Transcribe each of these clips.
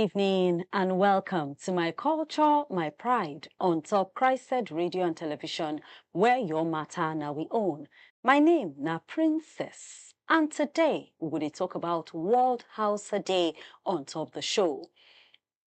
evening and welcome to My Culture, My Pride on Top Christed Radio and Television, where your matter now we own. My name na Princess, and today we will talk about World Hausa Day on top the show.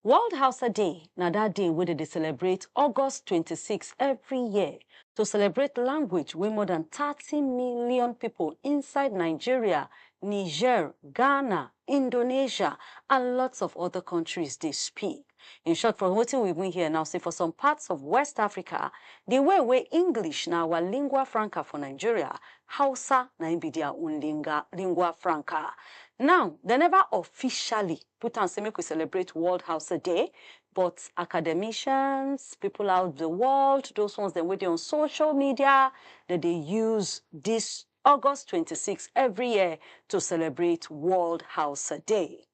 World Hausa Day na that day where they celebrate August 26 every year to celebrate language where more than 30 million people inside Nigeria, Niger, Ghana, Indonesia, and lots of other countries they speak. In short, from what we've been here now, say for some parts of West Africa, the way English now our lingua franca for Nigeria, Hausa na be their own lingua franca. Now, they never officially put on say make we celebrate World Hausa Day, but academicians, people out the world, those ones that wait on social media, that they use this August 26 every year to celebrate World Hausa Day.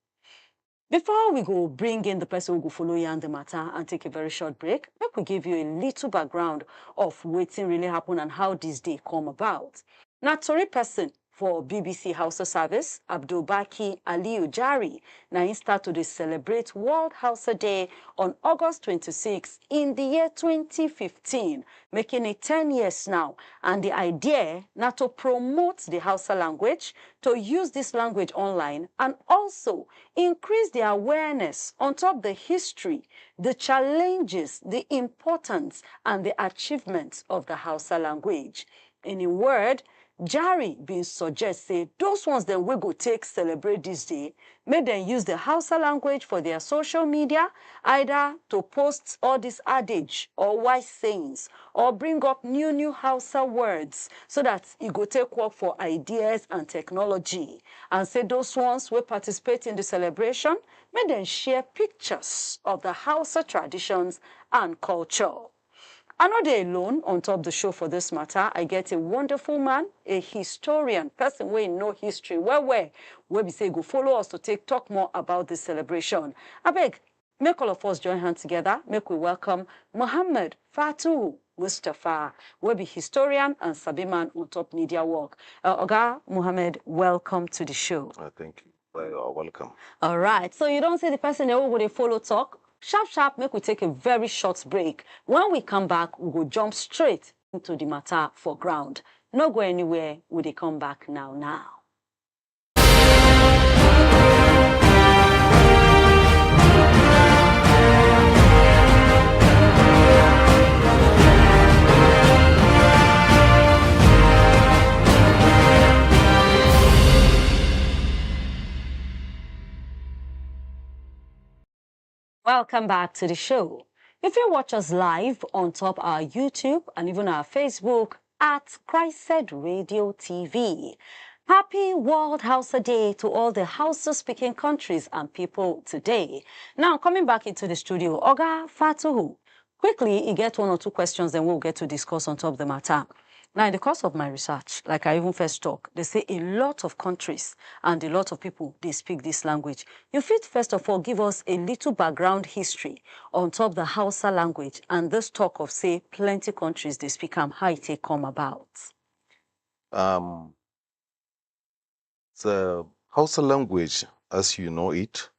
Before we go bring in the person who will follow you on the matter and take a very short break, let me give you a little background of what really happened and how this day come about. Now, Tory person for BBC Hausa Service, Abdulbaki Aliyu Jari, now start to celebrate World Hausa Day on August 26 in the year 2015, making it 10 years now. And the idea now to promote the Hausa language, to use this language online, and also increase the awareness on top the history, the challenges, the importance, and the achievements of the Hausa language. In a word, Jari been suggest say those ones that we go take celebrate this day, make them use the Hausa language for their social media, either to post all this adage or wise sayings, or bring up new Hausa words so that it go take work for ideas and technology. And say those ones will participate in the celebration, make them share pictures of the Hausa traditions and culture. I'm not alone on top of the show for this matter. I get a wonderful man, a historian, person who know history. Where we say go follow us to talk more about this celebration. I beg, make all of us join hands together. Make we welcome Muhammad Fatu Mustafa, who be historian and Sabiman on top media work. Oga Muhammad, welcome to the show. Thank you. You are welcome. All right. So you don't say the person that will follow talk. Sharp, make we take a very short break. When we come back, we will jump straight into the matter for ground. No go anywhere, we dey come back now. Welcome back to the show. If you watch us live on top our YouTube and even our Facebook at Christed Radio TV, happy World Hausa Day to all the Hausa-speaking countries and people today. Now, coming back into the studio, Oga Fatuhu, quickly, you get one or two questions, then we'll get to discuss on top of the matter. Now, in the course of my research, like I even first talk, they say a lot of countries and a lot of people, they speak this language. You fit, first of all, give us a little background history on top of the Hausa language and this talk of, say, plenty countries, they speak how it come about. The Hausa language, as you know it,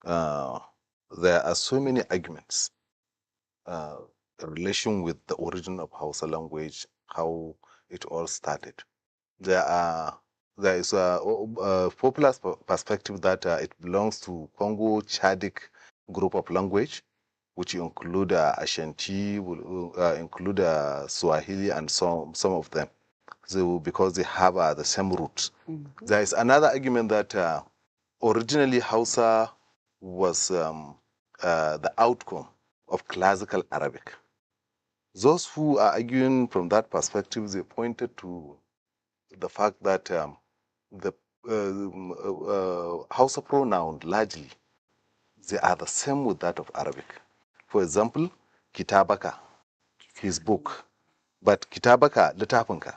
there are so many arguments in relation with the origin of Hausa language, how it all started. There is a popular perspective that it belongs to Congo-Chadic group of language, which include Ashanti, will include Swahili, and some of them. So because they have the same roots. Mm-hmm. There is another argument that originally Hausa was the outcome of classical Arabic. Those who are arguing from that perspective, they pointed to the fact that the Hausa pronoun largely, they are the same with that of Arabic. For example, Kitabaka, his book, but Kitabaka, littafinka.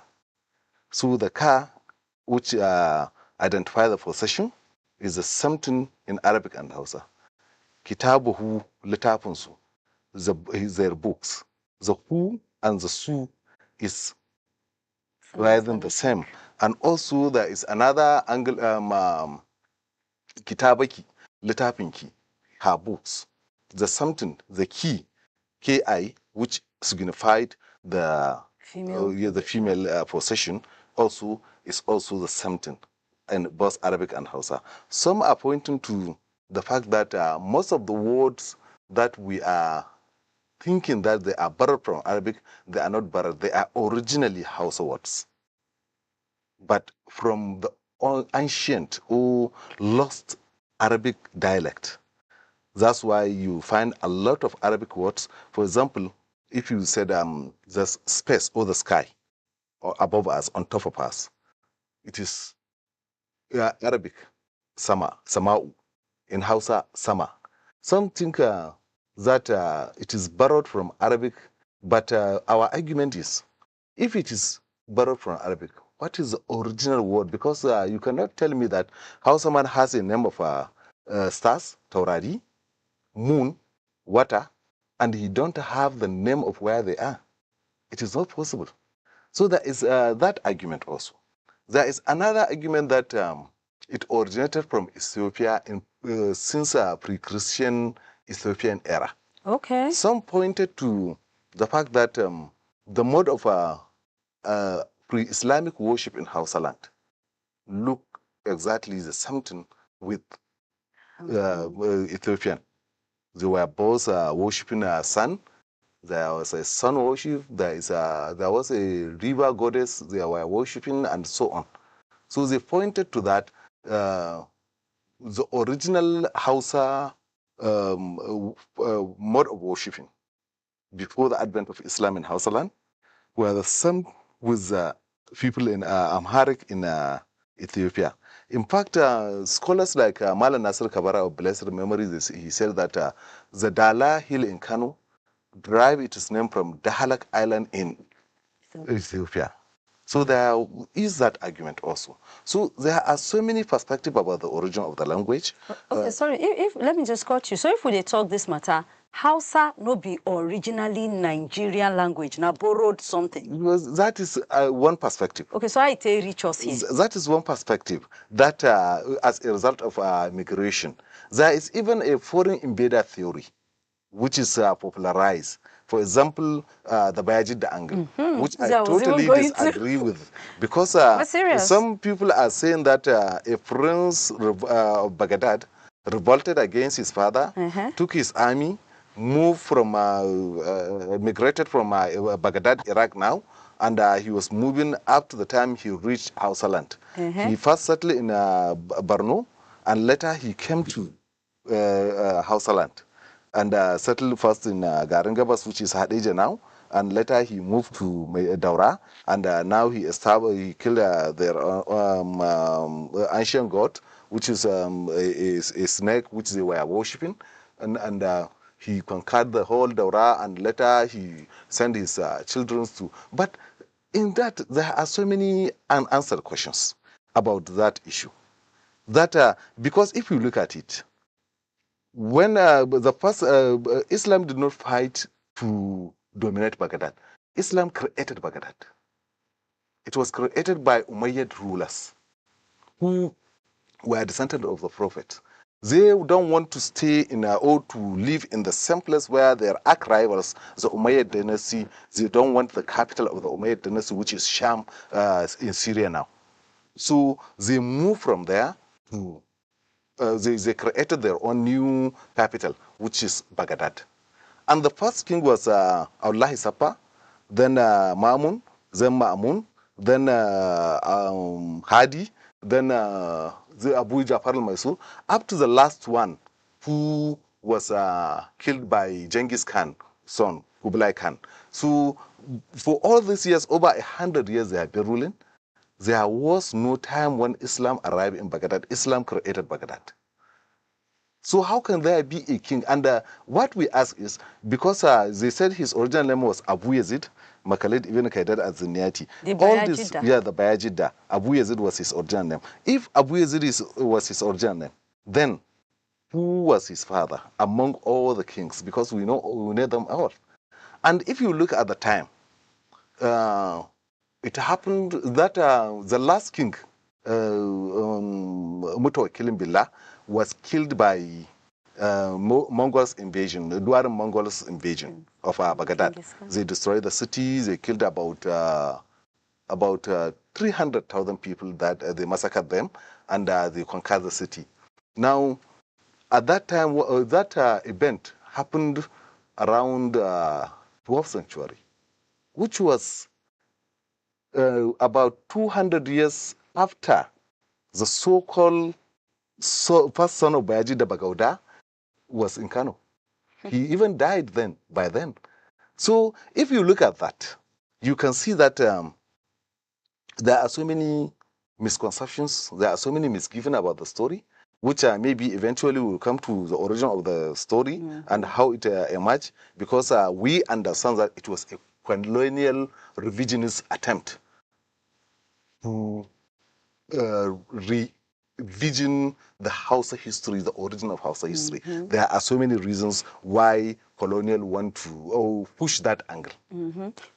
So the ka, which identify the possession, is the same thing in Arabic and Hausa. Kitabuhu, littafinsu, their books. The who and the su is rather the same. And also there is another angle, Kitabaki, littafinki, her books. The something, the key, ki, which signified the female possession, also is also the something in both Arabic and Hausa. Some are pointing to the fact that most of the words that we are thinking that they are borrowed from Arabic, they are not borrowed. They are originally Hausa words, but from the ancient or lost Arabic dialect. That's why you find a lot of Arabic words. For example, if you said the space or the sky or above us, on top of us, it is Arabic, sama, sama'u. In Hausa, sama. Some think that it is borrowed from Arabic, but our argument is, if it is borrowed from Arabic, what is the original word? Because you cannot tell me that Hausa man has a name of stars, taurari, moon, water, and he don't have the name of where they are. It is not possible. So there is that argument also. There is another argument that it originated from Ethiopia since pre-Christian Ethiopian era. Okay. Some pointed to the fact that the mode of pre-Islamic worship in Hausa land look exactly the something with Ethiopian. They were both worshiping a sun. There was a sun worship. There was a river goddess they were worshiping, and so on. So they pointed to that the original Hausa mode of worshiping before the advent of Islam in Hausa land were the same with people in Amharic in Ethiopia. In fact, scholars like Mala Nasir Kabara of blessed memory, he said that the Dala hill in Kano derived its name from Dahalak Island in Ethiopia. So there is that argument also. So there are so many perspectives about the origin of the language. Okay, sorry, if let me just cut you. So if we dey talk this matter, Hausa no be originally Nigerian language, na borrowed something. Because that is one perspective. Okay, so how it reach us here? That is one perspective, that as a result of migration. There is even a foreign invader theory, which is popularized. For example, the Bayajidda angle, which I totally disagree with. Because some people are saying that a prince of Baghdad revolted against his father, took his army, moved from, migrated from Baghdad, Iraq now, and he was moving up to the time he reached Hausa land. He first settled in Borno, and later he came to Hausa land and settled first in Garangabas, which is Hadija now, and later he moved to Daura, and now he killed their ancient god, which is a snake which they were worshipping, and he conquered the whole Daura, and later he sent his children to. But in that, there are so many unanswered questions about that issue. That because if you look at it, when the first Islam did not fight to dominate Baghdad, Islam created Baghdad. It was created by Umayyad rulers who were descendants of the Prophet. They don't want to stay in or to live in the same place where their arch rivals, the Umayyad dynasty. They don't want the capital of the Umayyad dynasty, which is Sham in Syria now. So they moved from there to they created their own new capital, which is Baghdad. And the first king was Allah Sapa, then Ma'mun, then Hadi, then the Abu Jafar al-Mansur, up to the last one, who was killed by Genghis Khan, son, Kublai Khan. So for all these years, over 100 years they have been ruling. There was no time when Islam arrived in Baghdad. Islam created Baghdad. So how can there be a king? And what we ask is, because they said his original name was Abu Yazid, Makhalid ibn Qaidad az-Zinyati. All this, yeah, the Bayajidda. Abu Yazid was his original name. If Abu Yazid was his original name, then who was his father among all the kings? Because we know them all. And if you look at the time, it happened that the last king, Mutawakkil Billah, was killed by Mongols invasion, the Duaran Mongols invasion of Baghdad. They destroyed the city. They killed about 300,000 people. That they massacred them, and they conquered the city. Now, at that time, that event happened around 12th century, which was about 200 years after the so-called first son of Bayaji the Bagauda was in Kano. He even died then, by then. So if you look at that, you can see that there are so many misconceptions, there are so many misgivings about the story, which maybe eventually will come to the origin of the story and how it emerged, because we understand that it was a colonial revisionist attempt to revision the Hausa history, the origin of Hausa history. There are so many reasons why colonial want to push that angle.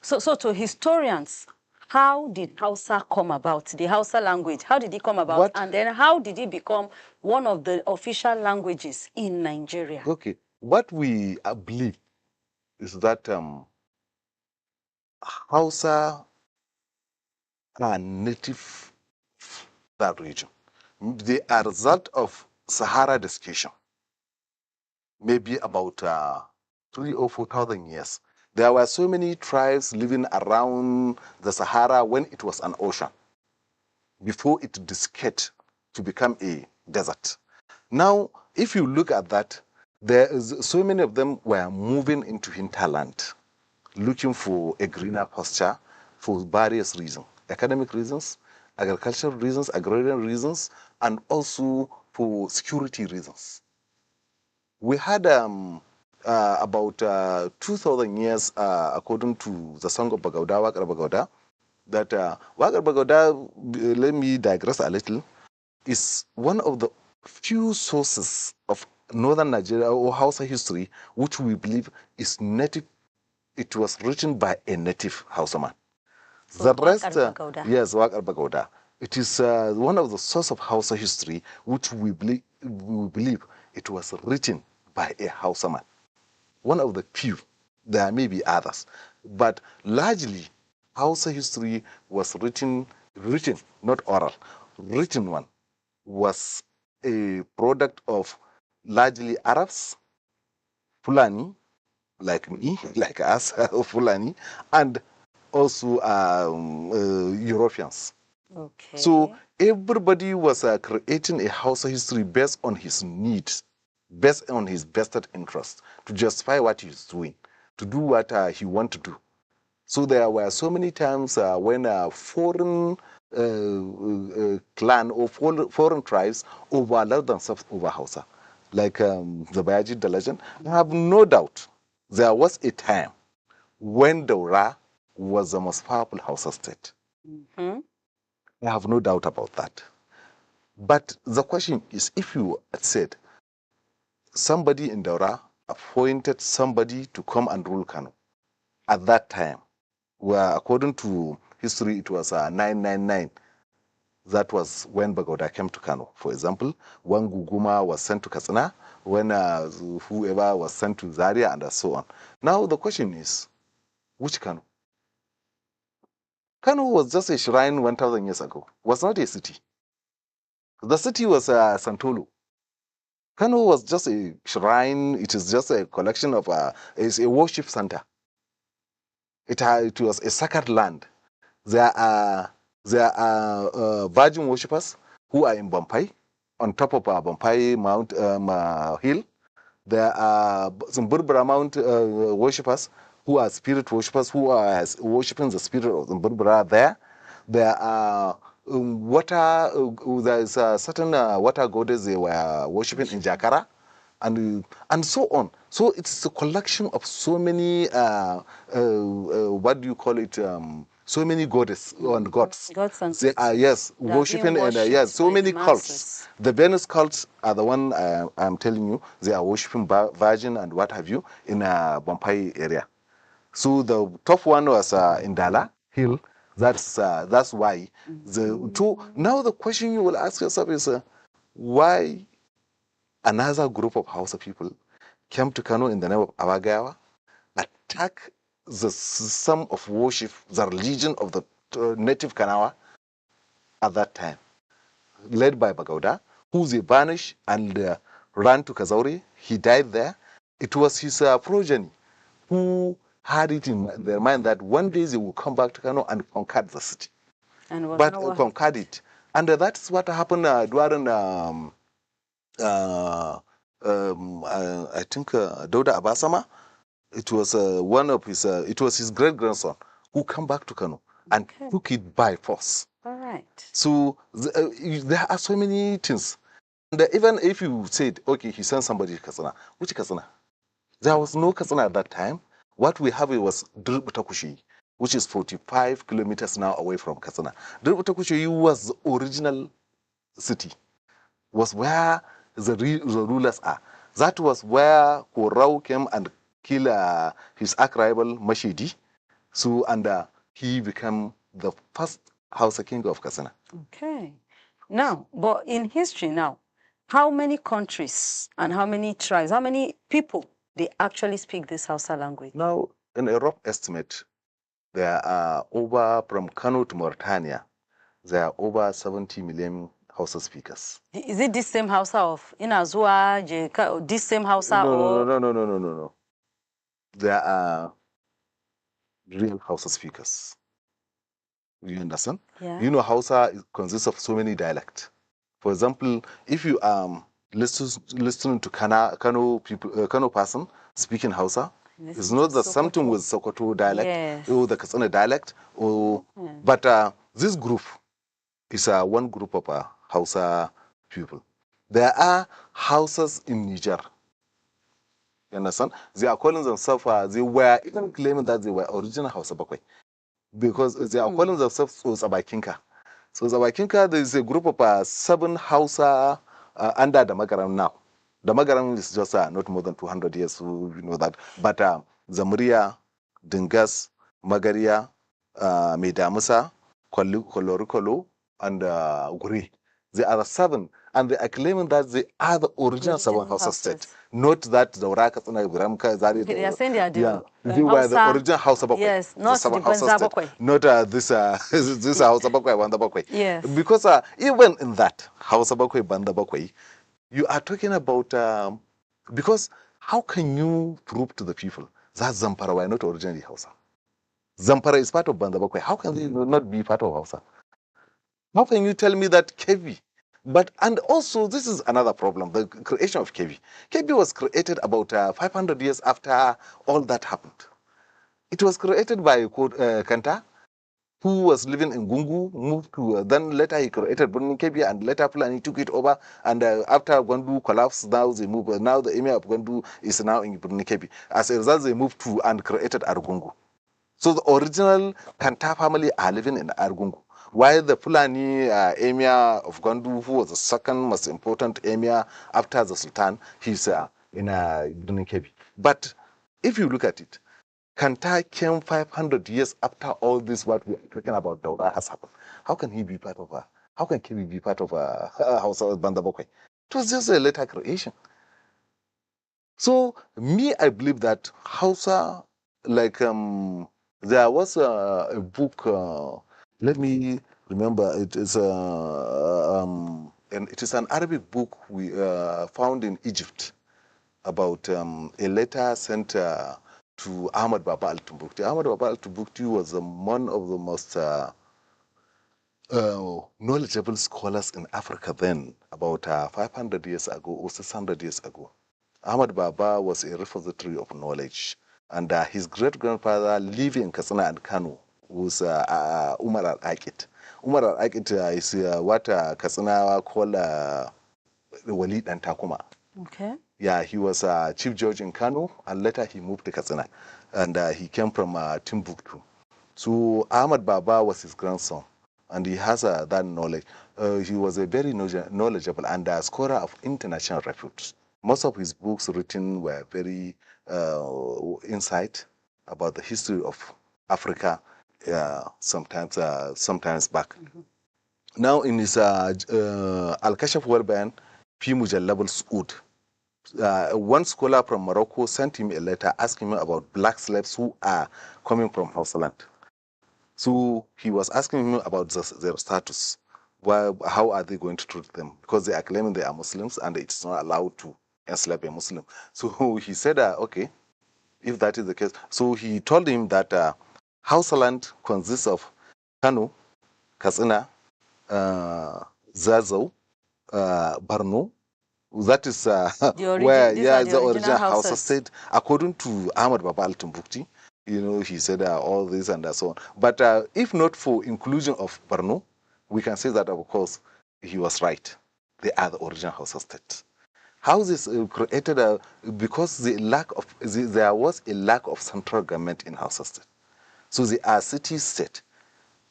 So to historians, how did Hausa come about? The Hausa language, how did it come about? And then how did it become one of the official languages in Nigeria? Okay, what we believe is that Hausa are native that region. They are a result of Sahara desiccation, maybe about 3,000 or 4,000 years. There were so many tribes living around the Sahara when it was an ocean, before it desiccated to become a desert. Now, if you look at that, there is so many of them were moving into hinterland, looking for a greener pasture for various reasons, academic reasons, agricultural reasons, agrarian reasons, and also for security reasons. We had about 2,000 years, according to the song of Bagauda, Wakar Bagauda, that Wakar Bagauda, let me digress a little, is one of the few sources of northern Nigeria or Hausa history which we believe is native. It was written by a native Hausa man. So the rest, yes, Wakar Bagauda. It is one of the source of Hausa history which we believe it was written by a Hausa man. One of the few. There may be others, but largely Hausa history was written, not oral, written one, was a product of largely Arabs, Fulani, like me, like us, Fulani, and also Europeans. Okay. So everybody was creating a Hausa history based on his needs, based on his vested interest, to justify what he's doing, to do what he want to do. So there were so many times when foreign clan or foreign tribes overallowed themselves over Hausa, like the Bayaji, the legend. I have no doubt there was a time when Daura was the most powerful Hausa state. I have no doubt about that. But the question is, if you said somebody in Daura appointed somebody to come and rule Kano at that time, where according to history it was 999, that was when Bagoda came to Kano. For example, when Guguma was sent to Katsina, when whoever was sent to Zaria, and so on. Now the question is, which Kano? Kano was just a shrine 1,000 years ago, was not a city. The city was Santolo. Kano was just a shrine, it is just a collection of, it's a worship center. It was a sacred land. There are virgin worshippers who are in Bompai, on top of Bompai Mount Hill. There are some Burbura Mount worshippers who are spirit worshippers who are worshipping the spirit of the Burbura there. There are there is a certain water goddess they were worshipping in Jakara, and so on. So it's a collection of so many, what do you call it? So many goddesses and gods. Gods and They are, yes, worshipping, and yes, so many cults. The Venus cults are the one I'm telling you. They are worshipping Virgin and what have you in Bompai area. So the top one was in Dala Hill. That's why the two. Now the question you will ask yourself is, why another group of Hausa people came to Kano in the name of Abagawa, attack the system of worship, the religion of the native Kanawa at that time, led by Bagauda, who they banished and ran to Kazauri. He died there. It was his progeny who had it in their mind that one day they will come back to Kano and conquer the city. And But conquered it. And that's what happened during, I think, Dauda Abasama. It was one of his, it was his great-grandson who came back to Kano and took it by force. All right. So there are so many things. And even if you said, okay, he sent somebody to Katsina, which Katsina? There was no Katsina at that time. What we have was Dirbutakushi, which is 45 kilometers now away from Katsina. Dirbutakushi was the original city, was where the rulers are. That was where Korau came and killed his arch-rival Mashidi. So, and he became the first Hausa king of Katsina. Okay. Now, but in history now, how many countries and how many tribes, how many people, they actually speak this Hausa language? Now, in a rough estimate, there are over, from Kano to Mauritania, there are over 70 million Hausa speakers. Is it this same Hausa of Inazua, Jeka, this same Hausa? No. There are real Hausa speakers. You understand? Yeah. You know, Hausa consists of so many dialects. For example, if you listening to Kano people, Kano person speaking Hausa, it's not that something with Sokoto dialect or the Katsina dialect, or but this group is one group of Hausa people. There are Hausas in Niger. You understand? They are calling themselves, they were even claiming that they were original Hausa Bakwe, because they are calling themselves Osabakinka. So Zabakinka, there is a group of 7 Hausa under the Magaram now. The Magaram is just not more than 200 years, so you know that. But Zamria, Dingas, Magaria, Medamusa, Kolorikolo, and Guri. They are 7, and they are claiming that they are the original 7 Hausa state. Not that the Urakas and Gramka, They are saying they are the they were the original Hausa Bakwe. Yes, not the Hausa Bakwe. Not this this Hausa Bakwe, Banda Bakwe. Yes. Because even in that Hausa Bakwe, Banda Bakwe, you are talking about because how can you prove to the people that Zampara were not originally Hausa? Zampara is part of Banda Bakwe. How can they not be part of Hausa? How can you tell me that Kevi? But, and also, this is another problem, the creation of Kevi. Kevi was created about 500 years after all that happened. It was created by Kanta, who was living in Gungu, moved to, then later he created Burning Kebi, and later Fulani took it over, and after Gwandu collapsed, now they moved, now the emir of Gwandu is now in Burning Kebi. As a result, they moved to and created Argungu. So the original Kanta family are living in Argungu, while the Fulani emir of Gwandu, who was the second most important emir after the Sultan, he's in Burning Kebi. But if you look at it, Kanta came 500 years after all this, what we are talking about, Daura has happened. How can he be part of how can Kebi be part of Hausa Bandabokwe? It was just a later creation. So, me, I believe that Hausa, like, there was a book, let me remember, it is and it is an Arabic book we found in Egypt about a letter sent to Ahmad Baba al-Timbuktu. Ahmad Baba al-Timbuktu was one of the most knowledgeable scholars in Africa then, about 500 years ago or 600 years ago. Ahmad Baba was a repository of knowledge, and his great-grandfather living in Katsina and Kano was Umar al-Aqid. Umar al-Aqid is what Katsina call Walid and Takuma. Okay. Yeah, he was a chief judge in Kano, and later he moved to Katsina, and he came from Timbuktu. So Ahmad Baba was his grandson, and he has that knowledge. He was a very knowledgeable and a scholar of international repute. Most of his books written were very insight about the history of Africa, sometimes back. Now in his Al-Kashaf Warban, Fi Mujallabul Su'ud, One scholar from Morocco sent him a letter asking him about black slaves who are coming from Hausa land. So he was asking him about their status. How are they going to treat them? Because they are claiming they are Muslims and it's not allowed to enslave a Muslim. So he said, okay, if that is the case. So he told him that Hausa land consists of Kano, Katsina, Zazzau, Barno. That is where, These are yeah, the the original original Hausa houses. state, according to Ahmad Baba al Timbuktu. He said all this and so on. But if not for inclusion of Barno, we can say that, of course, he was right. They are the original Hausa state. Houses created because there was a lack of central government in Hausa state. So they are city state.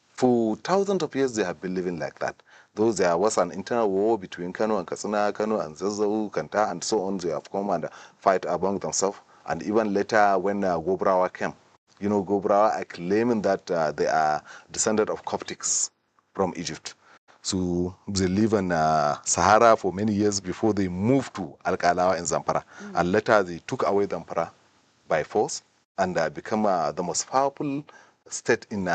For thousands of years, they have been living like that. Though there was an internal war between Kano and Katsina, Kano and Zazzau, Kanta, and so on, they have come and fight among themselves. And even later, when Gobrawa came, Gobrawa are claiming that they are descendant of Coptics from Egypt. So they live in Sahara for many years before they moved to Al-Kalawa in Zamfara. And later, they took away Zamfara by force and become the most powerful state in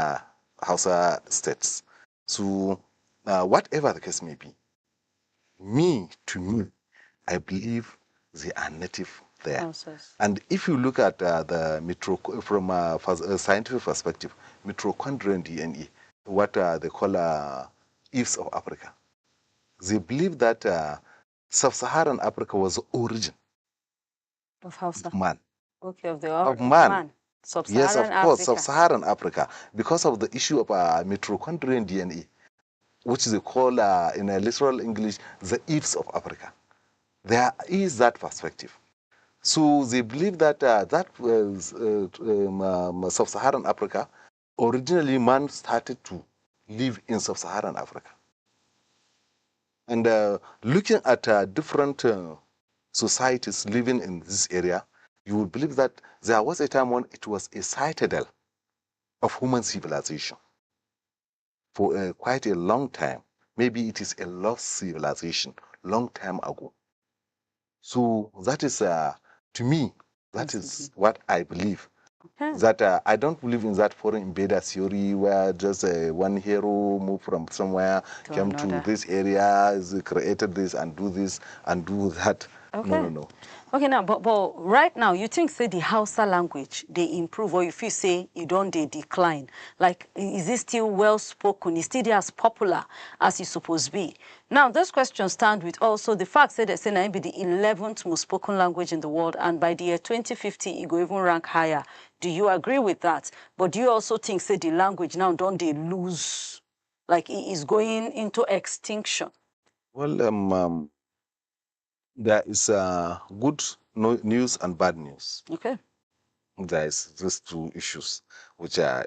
Hausa states. So whatever the case may be, to me, I believe they are native there. Houses. And if you look at from a scientific perspective, mitochondrial DNA, what they call Eves of Africa, they believe that sub-Saharan Africa was the origin Of Hausa. of man. Okay, of Of man. man. Yes, Sub-Saharan of course, Africa. sub-Saharan Africa, because of the issue of mitochondrial DNA, which they call in a literal English the Eves of Africa. There is that perspective. So they believe that sub-Saharan Africa, originally man started to live in sub-Saharan Africa. And looking at different societies living in this area, you will believe that there was a time when it was a citadel of human civilization for quite a long time. Maybe it is a lost civilization long time ago. So that is, to me, that is what I believe. Okay. That I don't believe in that foreign invader theory where just one hero moved from somewhere, came to this area, created this and do that. Okay. No. Okay, now, but right now, you think, say, the Hausa language, they improve, or if you say you don't, they decline? Like, is it still well-spoken? Is it still as popular as it's supposed to be? Now, this question stands with also the fact that they say it be the 11th most spoken language in the world, and by the year 2050, it will even rank higher. Do you agree with that? But do you also think, say, the language now, don't they lose? Like, it is going into extinction? Well, there is good news and bad news. Okay. There is these two issues, which they are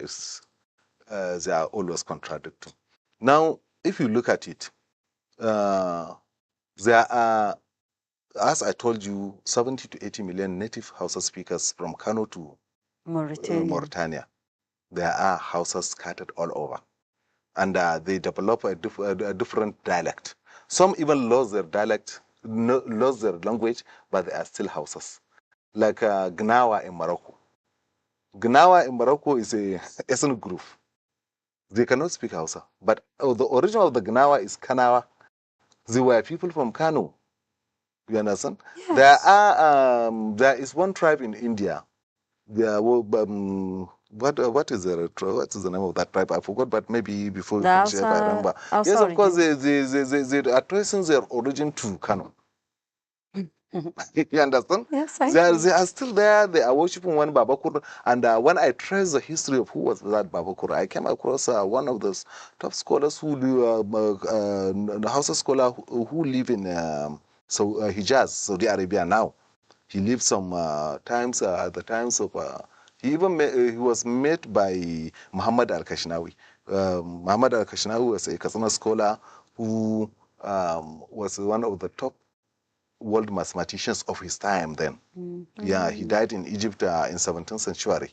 always contradicting. Now, if you look at it, there are, as I told you, 70 to 80 million native Hausa speakers from Kano to Mauritania. There are Hausa scattered all over. And they develop a different dialect. Some even lost their dialect, lost their language, but they are still Hausas. Like Gnawa in Morocco. Gnawa in Morocco is a ethnic group. They cannot speak Hausa. But the origin of the Gnawa is Kanawa. They were people from Kano. You understand? Yes. There is one tribe in India. What is the name of that tribe? I forgot, but maybe before you finish, if I remember. Yes, of course, they are tracing their origin to Kano. You understand? Yes, I they do. They are still there. They are worshiping one Babakur. And when I traced the history of who was that Babakur, I came across one of those top scholars the Hausa scholar who live in Hijaz, Saudi Arabia now. He lived some times at the times of. He was met by Muhammad al-Kashnawi. Muhammad al-Kashnawi was a Katsina scholar who was one of the top world mathematicians of his time then. Yeah, he died in Egypt in 17th century.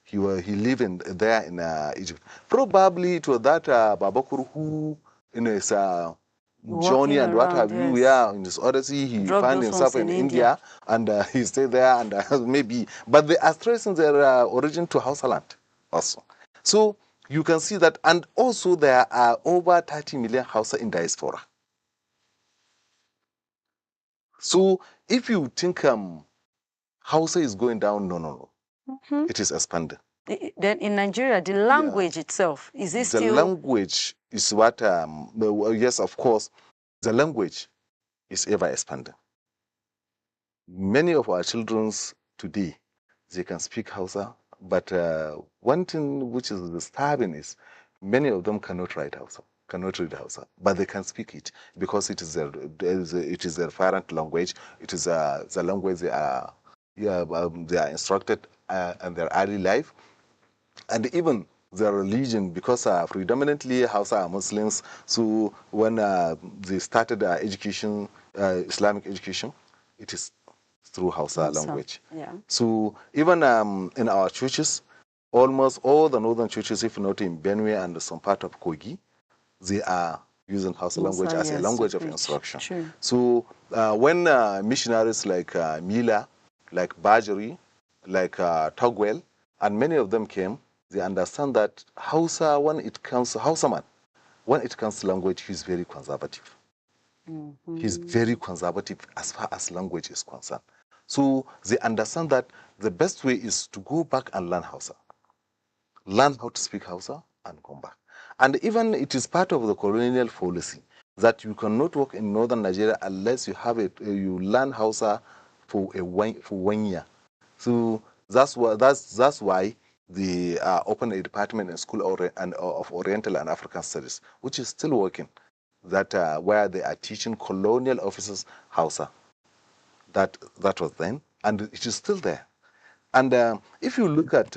He lived there in Egypt. Probably it was that Babakur who is journey and what around, have you. yes. Yeah, in this odyssey, he Drop found those himself ones in in India, and he stayed there, and maybe, but they are tracing their origin to Hausa land also. So you can see that, and also there are over 30 million Hausa in diaspora. So if you think Hausa is going down, no. It is expanding. Then in Nigeria, the language itself, is it still? The language is what, yes, of course, the language is ever expanding. Many of our children today, they can speak Hausa, but one thing which is disturbing is many of them cannot write Hausa, cannot read Hausa, but they can speak it because it is their parent language. It is the language they are instructed in their early life, and even their religion, because predominantly Hausa are Muslims. So when they started education, Islamic education, it is through Hausa language. Yeah. So even in our churches, almost all the northern churches, if not in Benue and some part of Kogi, they are using Hausa language as a language of instruction. True. So when missionaries like Mila, like Bajari, like Togwell, and many of them came, they understand that Hausa, when it comes to Hausa man, when it comes to language, he's very conservative. He's very conservative as far as language is concerned. So they understand that the best way is to go back and learn Hausa. Learn how to speak Hausa and come back. And even it is part of the colonial policy that you cannot work in northern Nigeria unless you have it, you learn Hausa for 1 year. So that's why they opened a department in School of Oriental and African Studies, which is still working, that where they are teaching colonial officers Hausa. That was then, and it is still there. And if you look at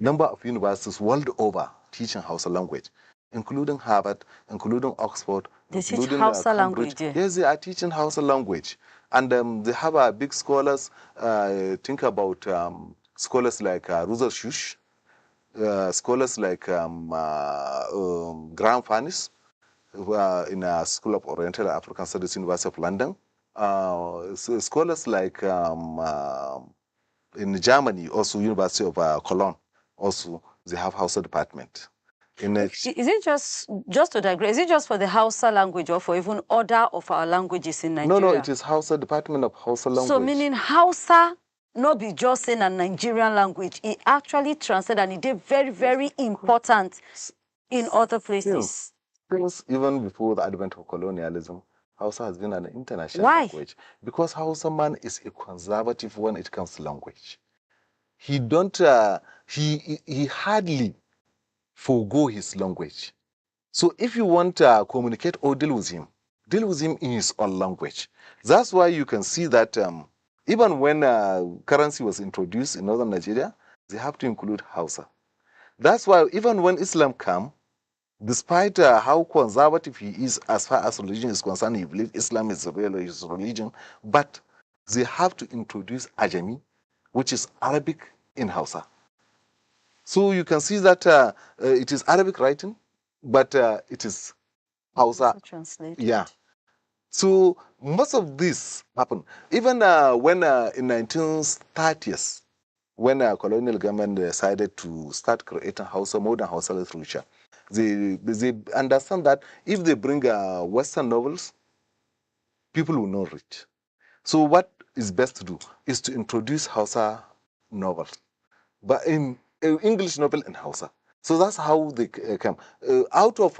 number of universities world over teaching Hausa language, including Harvard, including Oxford, including Hausa Cambridge, language, yes, they are teaching Hausa language. And they have big scholars. Think about scholars like Ruzer Shush, scholars like Graham Farnis, who are in a School of Oriental and African Studies, University of London. So scholars like in Germany, also University of Cologne, also they have Hausa department. Is it just to digress, is it just for the Hausa language or for even other of our languages in Nigeria? No, it is Hausa Department of Hausa language. So meaning Hausa not be just in a Nigerian language, it actually translated and it is very, very important in other places. Since even before the advent of colonialism, Hausa has been an international language. Because Hausa man is a conservative when it comes to language. He don't, he hardly forgo his language. So if you want to communicate or deal with him in his own language. That's why you can see that even when currency was introduced in northern Nigeria, they have to include Hausa. That's why even when Islam came, despite how conservative he is as far as religion is concerned, he believes Islam is his religion, but they have to introduce Ajami, which is Arabic in Hausa. So you can see that it is Arabic writing, but it is Hausa. Translated. Yeah. So most of this happened. Even when in 1930s, when colonial government decided to start creating Hausa, modern Hausa literature, they understand that if they bring Western novels, people will not read. So what is best to do is to introduce Hausa novels, but in English novel in Hausa. So that's how they come. Out of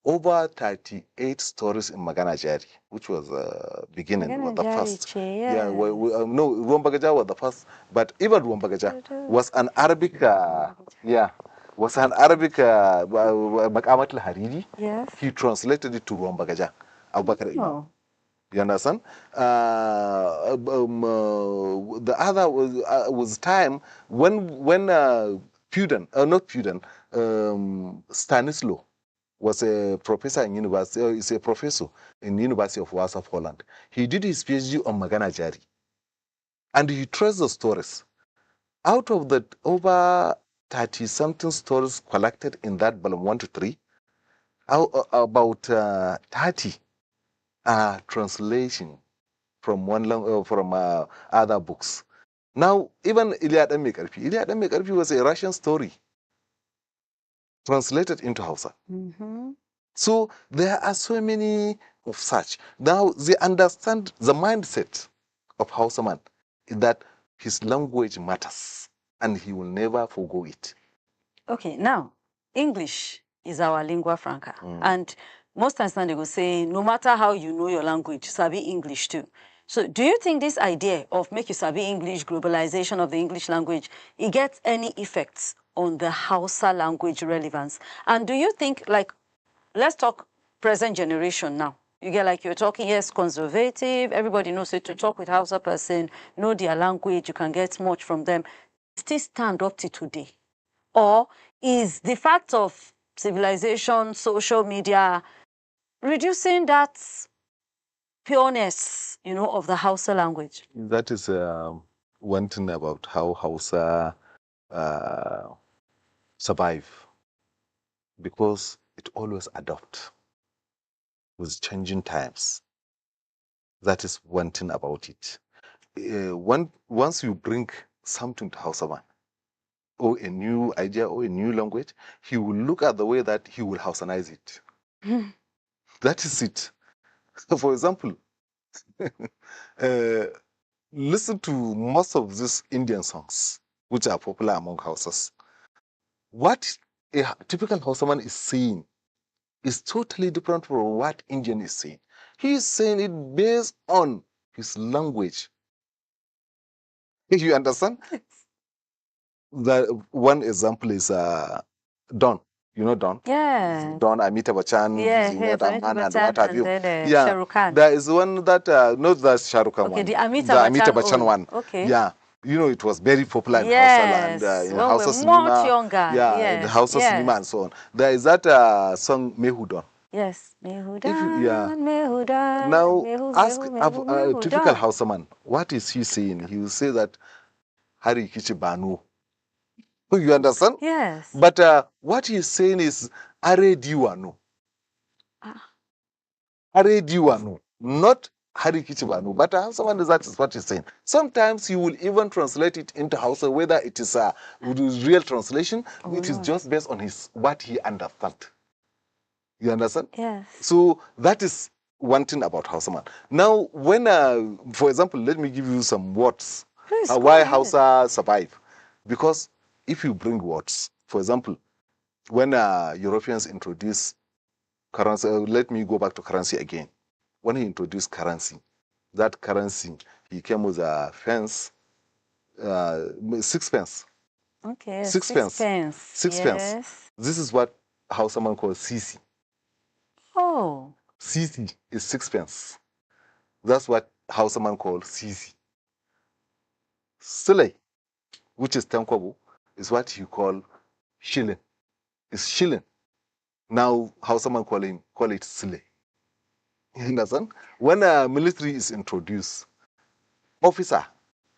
over 38 stories in Magana Jari, which was beginning, was the first. Yeah, no, Ruambagaja was the first, but even Ruambagaja was an Arabic, was an Arabic Makamat al-Hariri. Yes. He translated it to Ruambagaja. Oh. You understand? The other was time when Stanislaw was a professor in university. Is a professor in University of Warsaw, Poland. He did his PhD on Magana Jari, and he traced the stories. Out of the over 30-something stories collected in that volume 1 to 3, about 30 translation from other books. Now, even Iliad and Mekarfi was a Russian story translated into Hausa. So there are so many of such. Now they understand the mindset of Hausa man is that his language matters and he will never forgo it. Okay, now, English is our lingua franca. And most times they will say, no matter how you know your language, you sabi English too. So do you think this idea of make you sabi English, globalization of the English language, it gets any effects on the Hausa language relevance? And do you think, like, let's talk present generation now. You get like you're talking, yes, conservative, everybody knows it, to talk with Hausa person, know their language, you can get much from them. Still stand up to today? Or is the fact of civilization, social media, reducing that pureness, you know, of the Hausa language? That is one thing about how Hausa survive, because it always adapts with changing times. That is one thing about it. Once you bring something to Hausa man, or a new idea or a new language, he will look at the way that he will Hausanize it. That is it. For example, listen to most of these Indian songs, which are popular among Hausas. What a typical Hausaman is saying is totally different from what Indian is saying. He is saying it based on his language. You understand? The one example is Don. You know Don? Yeah. Don, Amita Bachchan, Yeah, Zinat Aman, and Bachchan, what have and you. then Yeah, Shah Rukh Khan. there is one that, not the Shah Rukh Khan Okay, one. the Amita Bachchan own. one. Okay. Yeah, you know, it was very popular in Hausa land, Yes, in when Hausa we're cinema. much younger. Yeah, in Yes, Hausa cinema yes. and so on. There is that song Mehudon. Yes, Mehudan, Yeah. Mehudan, Now, Mehu, ask Mehu, a Mehu, typical Mehudan. Hausa man, what is he saying? He will say that Hari Kichi Banu. You understand? Yes. But what he's saying is Are Diwanu. Are Diwanu. Not Hari Kichi Banu. But someone is that is what he's saying. Sometimes you will even translate it into Hausa, whether it is a real translation, it is just based on his what he understands. You understand? Yes. So that is one thing about Hausa man. Now, when, for example, let me give you some words. Please, Why Hausa survive? Because if you bring words, for example, when Europeans introduce currency, let me go back to currency again. When he introduced currency, that currency, he came with a fence, sixpence. Okay, Sixpence. Sixpence. Yes. This is what Hausa man calls Sisi. Oh. Sisi is sixpence. That's what Hausa man calls Sisi. Sile, which is Tankwabo, is what you call shilling. It's shilling. Now Hausa man call it Sile. You understand? When a military is introduced, officer,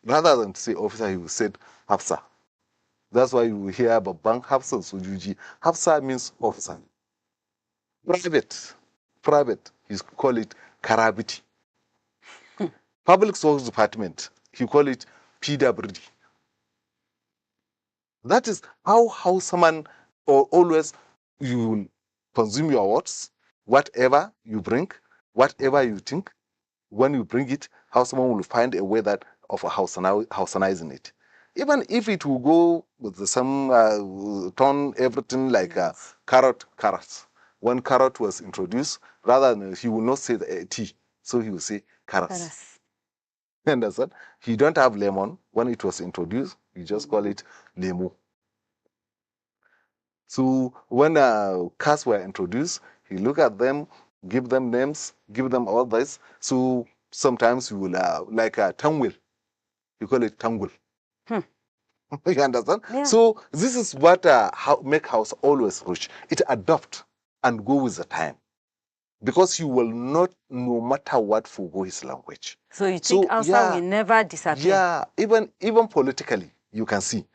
rather than say officer, he will say Hafsa. That's why you hear about Bank Hafsa Sujuji. Hafsa means officer. Private, he call it Karabiti. Public Service Department, he call it PWD. That is how someone or always you will consume your words, whatever you bring, whatever you think, when you bring it, how someone will find a way that of Hausanizing it. Even if it will go with the some turn everything like carrots. When carrot was introduced, rather than he will not say the T, so he will say carrots. You understand? He don't have lemon. When it was introduced, he just call it lemu. So when cars were introduced, he look at them, give them names, give them all this. So sometimes you will like a tangwil, you call it tangwil. You understand? Yeah. So this is what make house always rich. It adopt and go with the time, because you will not, no matter what, forgo his language. So you think Hausa will never disappear? Yeah, even politically, you can see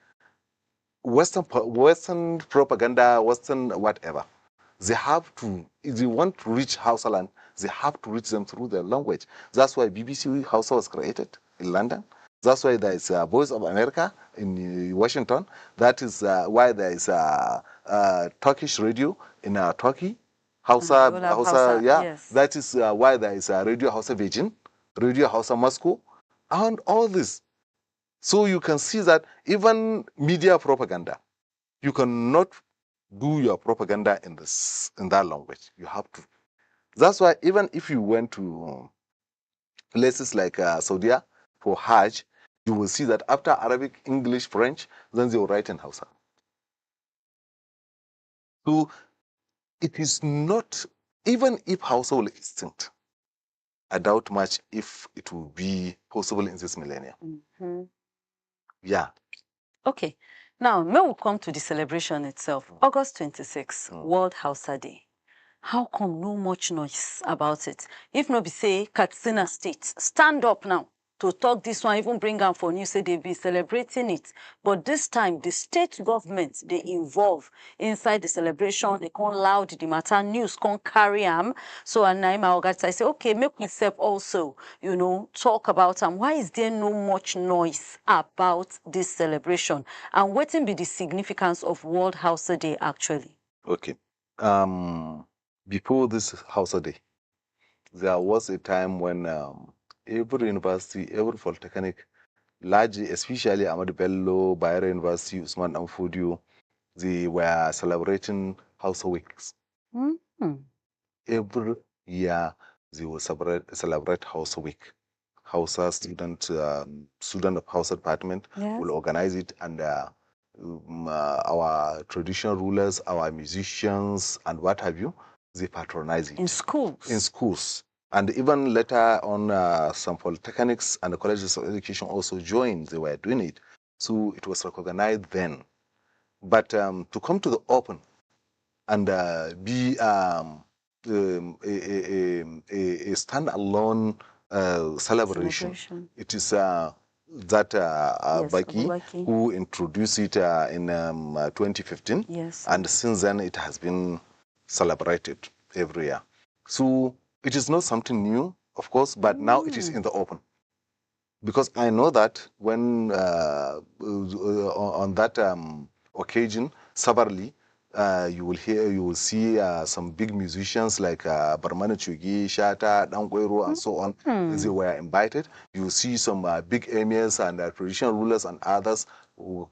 Western propaganda, Western whatever. they have to, if they want to reach Hausa land, they have to reach them through their language. That's why BBC Hausa was created in London. That's why there is a Voice of America in Washington. That is why there is a Turkish radio in Turkey. Hausa, yeah. Yes. That is why there is a Radio Hausa Beijing, Radio Hausa Moscow, and all this. So you can see that even media propaganda, you cannot do your propaganda in that language. You have to. That's why even if you went to places like Saudi for Hajj, you will see that after Arabic, English, French, then they will write in Hausa. So it is not, even if Hausa will extinct, I doubt much if it will be possible in this millennium. Mm-hmm. Yeah. Okay. Now, may we come to the celebration itself. August 26, World Hausa Day. How come no much noise about it? If not be say, Katsina State, stand up now to talk this one, even bring am for news, say they be celebrating it. But this time, the state government, they involve inside the celebration, they come loud, the matter news come carry am. So and now my organizer, I say, okay, make myself also, talk about why is there no much noise about this celebration? And what be the significance of World Hausa Day actually? Okay. Before this Hausa Day, there was a time when every university, every polytechnic, largely, especially Ahmadu Bello, Bayero University, Usman Danfodio, they were celebrating Hausa weeks. Mm-hmm. Every year, they will celebrate Hausa week. Hausa student of Hausa department will organize it, and our traditional rulers, our musicians, and what have you, they patronize it. In schools? In schools. And even later on, some polytechnics and the colleges of education also joined, they were doing it. So it was recognized then. But to come to the open and be a standalone celebration, it is that Baki who introduced it in 2015. Yes. And since then, it has been celebrated every year. So it is not something new, of course, but now it is in the open. Because I know that when on that occasion, severally, you will see some big musicians like Barmana Chugi, Shata, Dangwero, and so on. They were invited. You will see some big emirs and traditional rulers and others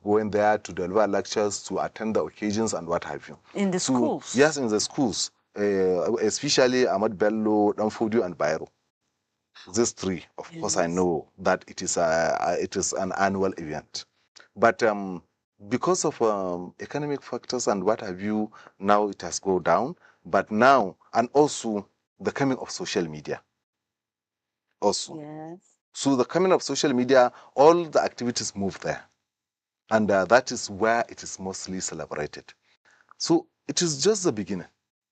going there to deliver lectures, to attend the occasions and what have you. In the schools? Yes, in the schools, especially Ahmad Bello, Danfodio, and Bayero. These three, of course, I know that it is an annual event. But because of economic factors and what have you, now it has gone down. But now, and also the coming of social media. Also. Yes. So the coming of social media, all the activities move there. And that is where it is mostly celebrated. So it is just the beginning.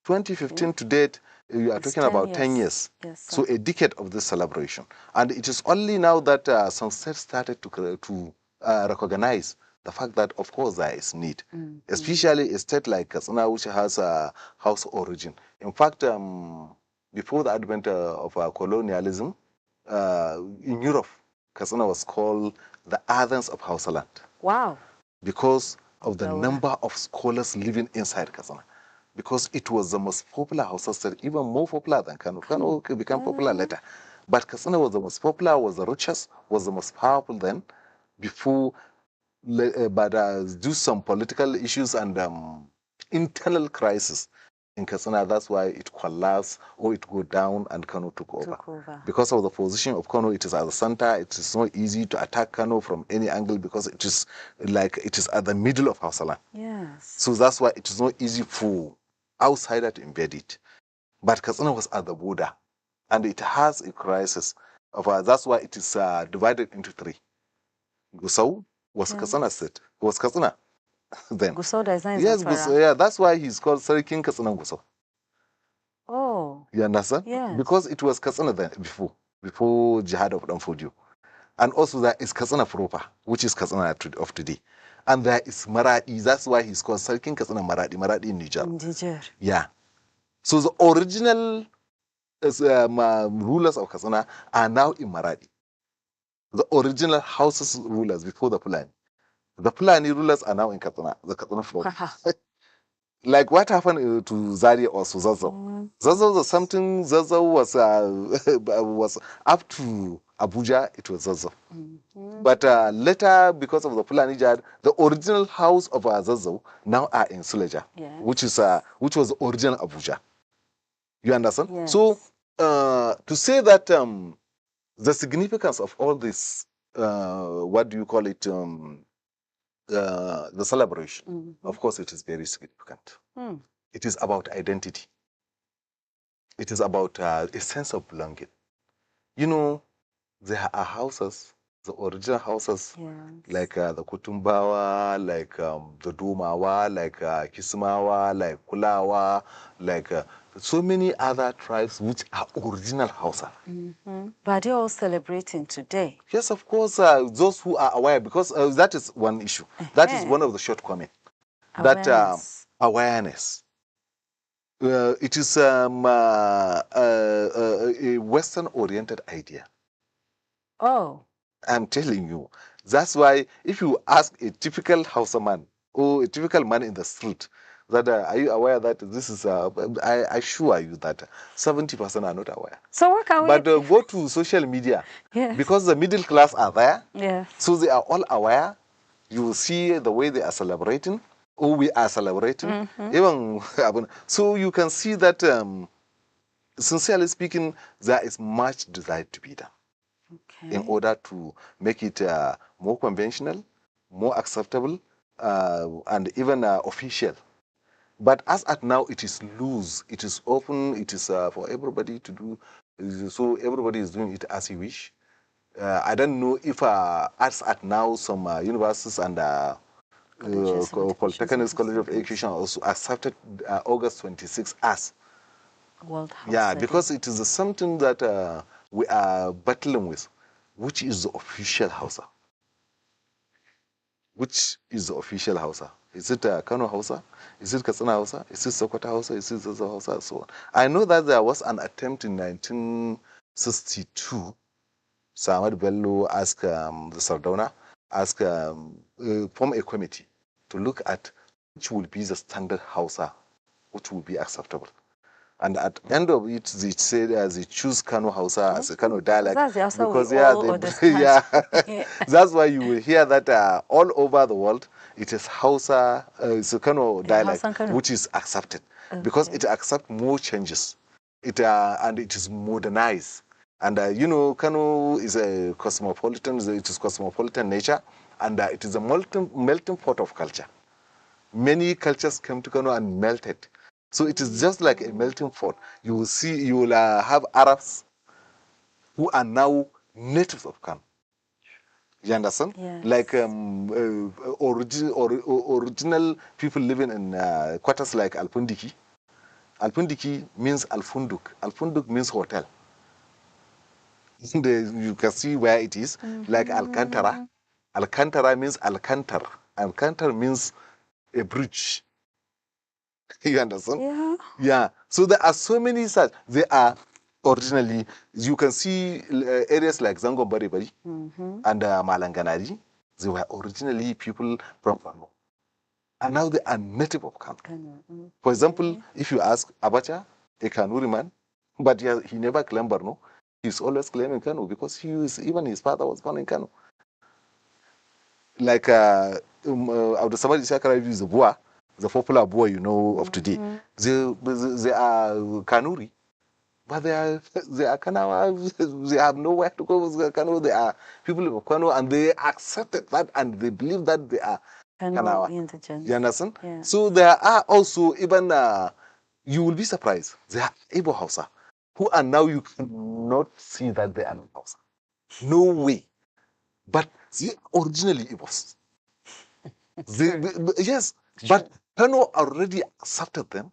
2015 to date, you are talking about 10 years. Yes, so a decade of this celebration. And it is only now that some states started to recognize the fact that, of course, there is need. Especially a state like Katsina, which has a house origin. In fact, before the advent of colonialism, in Europe, Katsina was called the Athens of Hausa land. Wow. Because of the number of scholars living inside Katsina. Because it was the most popular Hausa state, even more popular than Kano. Kano became popular later. But Katsina was the most popular, was the richest, was the most powerful then, before, but due to some political issues and internal crisis in Katsina, that's why it collapsed or it go down and Kano took over. Because of the position of Kano, it is at the center. It is not easy to attack Kano from any angle because it is at the middle of Hausa land. Yes. So that's why it is not easy for outsider to invade it. But Katsina was at the border, and it has a crisis. That's why it is divided into three. Gusau was Katsina state. It was Katsina then. Gusau is not in Yes, Gusau, yeah, that's why he's called Serikin Katsina Gusau. Oh. You understand? Yes. Because it was Katsina then before Jihad of Danfodio. And also there is Katsina proper, which is Katsina of today. And there is Maradi. That's why he's called Serikin Katsina Maradi in Niger. In Niger. Yeah. So the original rulers of Katsina are now in Maradi. The original houses rulers before the Fulani. The Fulani rulers are now in Katsina, the Katsina floor. Like what happened to Zaria or to Zazzau. Zazzau was something, Zazzau was, was up to Abuja, it was Zazzau. But later, because of the Fulani Jad, the original house of Zazzau now are in Suleja, which was the original Abuja. You understand? Yes. So to say that the significance of all this, what do you call it, the celebration, of course, it is very significant. It is about identity. It is about a sense of belonging. You know, there are houses, the original houses, like the Kutumbawa, like the Dumawa, like Kismawa, like Kulawa, like so many other tribes which are original Hausa. But they're all celebrating today. Yes, of course, those who are aware, because that is one issue. That is one of the shortcomings. That awareness. It is a Western-oriented idea. Oh. I'm telling you. That's why if you ask a typical Hausa man or a typical man in the street, that are you aware that this is, I assure you that 70% are not aware. So what can But go to social media, because the middle class are there, so they are all aware. You will see the way they are celebrating, or we are celebrating. Even so you can see that, sincerely speaking, there is much desire to be done in order to make it more conventional, more acceptable, and even official. But as at now, it is loose, it is open, it is for everybody to do. So everybody is doing it as he wish. I don't know if as at now some universities and Polytechnic College of Education also accepted August 26 as World Hausa. Yeah, because it is something that we are battling with, which is the official Hausa. Which is the official Hausa? Is it Kano Hausa? Is it Katsina Hausa? Is it Sokoto Hausa? Is it Zazzau Hausa? So on. I know that there was an attempt in 1962. Samad Bello asked the Sardauna, form a committee to look at which will be the standard Hausa, which will be acceptable. And at the end of it, they said they choose Kano Hausa as a Kano dialect. That's the Hausa because we all understand. That's why you will hear that all over the world, it is Hausa, it's a Kano dialect, which is accepted. Because it accepts more changes. And it is modernized. And you know, Kano is a cosmopolitan, it is cosmopolitan nature, and it is a melting pot of culture. Many cultures came to Kano and melted. So it is just like a melting pot. You will see, you will have Arabs who are now natives of Kano. You understand? Yes. Like original people living in quarters like Alfundiki. Alfundiki means Alfunduk. Alfunduk means hotel. You can see where it is, like Alcantara. Alcantara means Alcantar. Alcantar means a bridge. You understand? Yeah. So there are so many such. They are originally, you can see areas like Zango Bari and Malanganari. They were originally people from Kano. And now they are native of Kano. For example, if you ask Abacha, a Kanuri man, but he never claimed Borno. He's always claiming Kano because even his father was born in Kano. Like Abdul Samad Ishakara is the Bua, the popular Bua you know of today. They are Kanuri, but they are Kanawa. They have nowhere to go with Kano. They are people of Kano, and they accepted that, and they believe that they are Kanawa. You understand? Yeah. So there are also even you will be surprised. There are Igbo Hausa who are now you cannot see that they are not Hausa. No way. But they originally Igbos. Yes, but Kano already accepted them.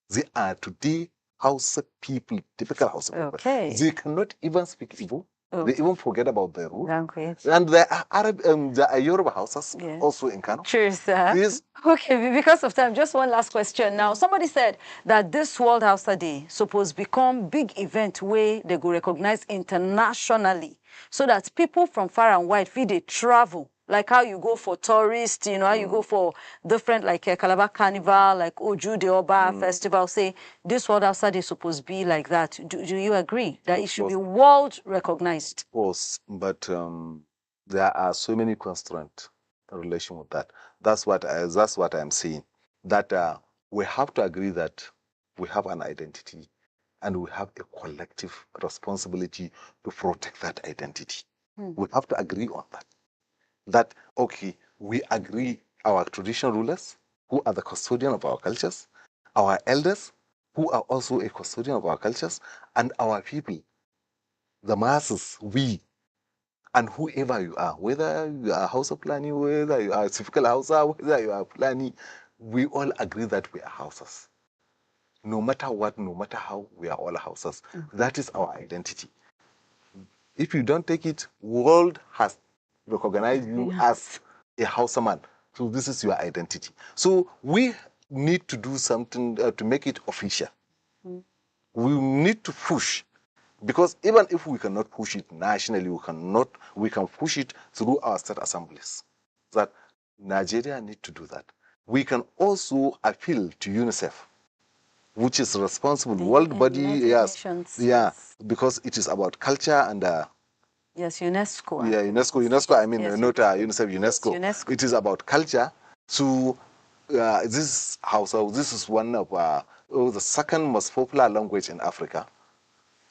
They are today Hausa people, typical Hausa people. They cannot even speak Igbo. They even forget about their root. Language. And there are there are Yoruba Hausas also in Kano. True, sir. This, okay, because of time, just one last question. Now, somebody said that this World Hausa Day suppose become big event where they go recognize internationally so that people from far and wide feel they travel. Like how you go for tourists, you know, how you go for different, like Calabar Carnival, like Oju de Oba Festival. Say, this World Hausa Day supposed to be like that. Do you agree that it should be world recognized? Of course, but there are so many constraints in relation with that. That's what I'm saying. That we have to agree that we have an identity and we have a collective responsibility to protect that identity. We have to agree on that. That, okay, we agree our traditional rulers, who are the custodian of our cultures, our elders, who are also a custodian of our cultures, and our people, the masses, we, and whoever you are, whether you are Hausa Fulani, whether you are typical Hausa, whether you are Fulani, we all agree that we are Hausas. No matter what, no matter how, we are all Hausas. That is our identity. If you don't take it, world has recognized you as a Hausa man. So this is your identity. So we need to do something to make it official. We need to push, because even if we cannot push it nationally, we can push it through our state assemblies. That Nigeria need to do that. We can also appeal to UNICEF, which is responsible, world body, yes, because it is about culture and yes, UNESCO. Yeah, UNESCO. I mean, not UNICEF, UNESCO. It is about culture. So this Hausa, this is one of the second most popular language in Africa,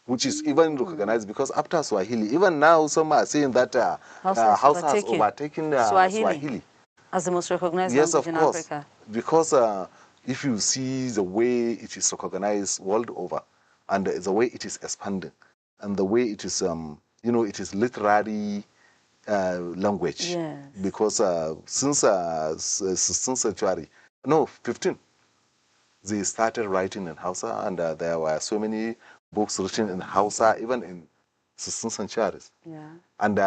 which is even recognized, because after Swahili, even now some are saying that Hausa has overtaken Swahili as the most recognized language in Africa. Because if you see the way it is recognized world over, and the way it is expanding, and the way it is, you know, it is literary language. Yes. Because since 16th century, no, 15th, they started writing in Hausa, and there were so many books written in Hausa, even in 16th centuries. Yeah. And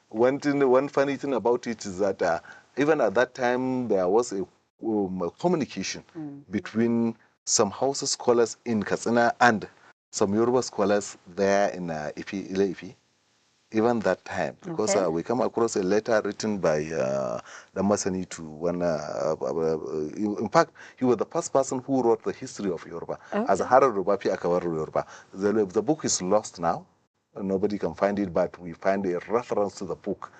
one funny thing about it is that even at that time, there was a communication between some Hausa scholars in Katsina and some Yoruba scholars there in Ifi, Ile Ifi. Even that time, because we come across a letter written by the Masani to one. In fact, he was the first person who wrote the history of Yoruba as a Harar Yoruba, Pi Akawaru Yoruba. The book is lost now. Nobody can find it, but we find a reference to the book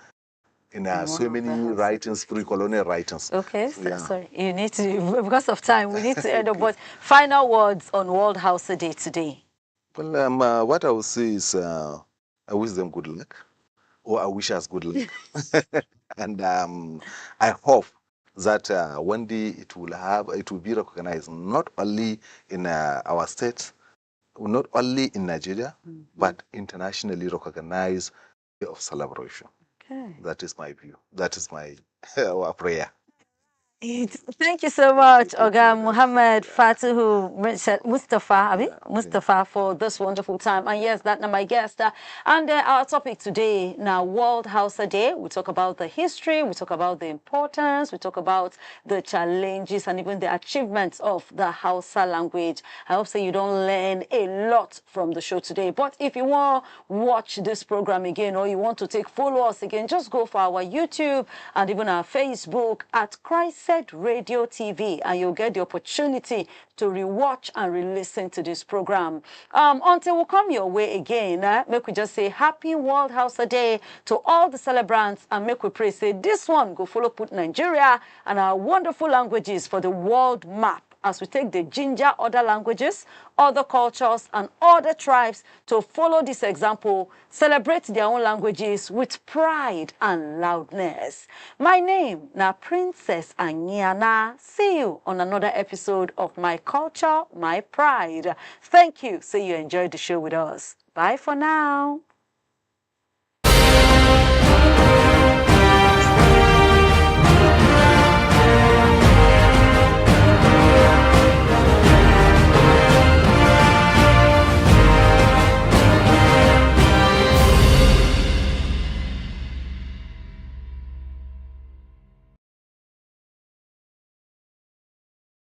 in so many writings, pre-colonial writings. Okay, sorry, you need to, because of time, we need to end up. But final words on World Hausa Day today. Well, what I would say is, I wish them good luck, or I wish us good luck, and I hope that one day it will be recognized not only in our state, not only in Nigeria, but internationally recognized of celebration. Okay. That is my view. That is my our prayer. Thank you so much, Oga Muhammad Fatuhu Mustafa, for this wonderful time. And yes, that's my guest. And our topic today, now World Hausa Day. We talk about the history, we talk about the importance, we talk about the challenges and even the achievements of the Hausa language. I hope so you don't learn a lot from the show today. But if you want to watch this program again, or you want to follow us again, just go for our YouTube and even our Facebook at Christ Said Radio TV, and you'll get the opportunity to rewatch and re-listen to this program. Until we come your way again, make we just say Happy World Hausa Day to all the celebrants, and make we pray, say this one go follow put Nigeria and our wonderful languages for the world map, as we take the ginger other languages, other cultures, and other tribes to follow this example, celebrate their own languages with pride and loudness. My name na Princess Anyana. See you on another episode of My Culture, My Pride. Thank you. So you enjoyed the show with us. Bye for now.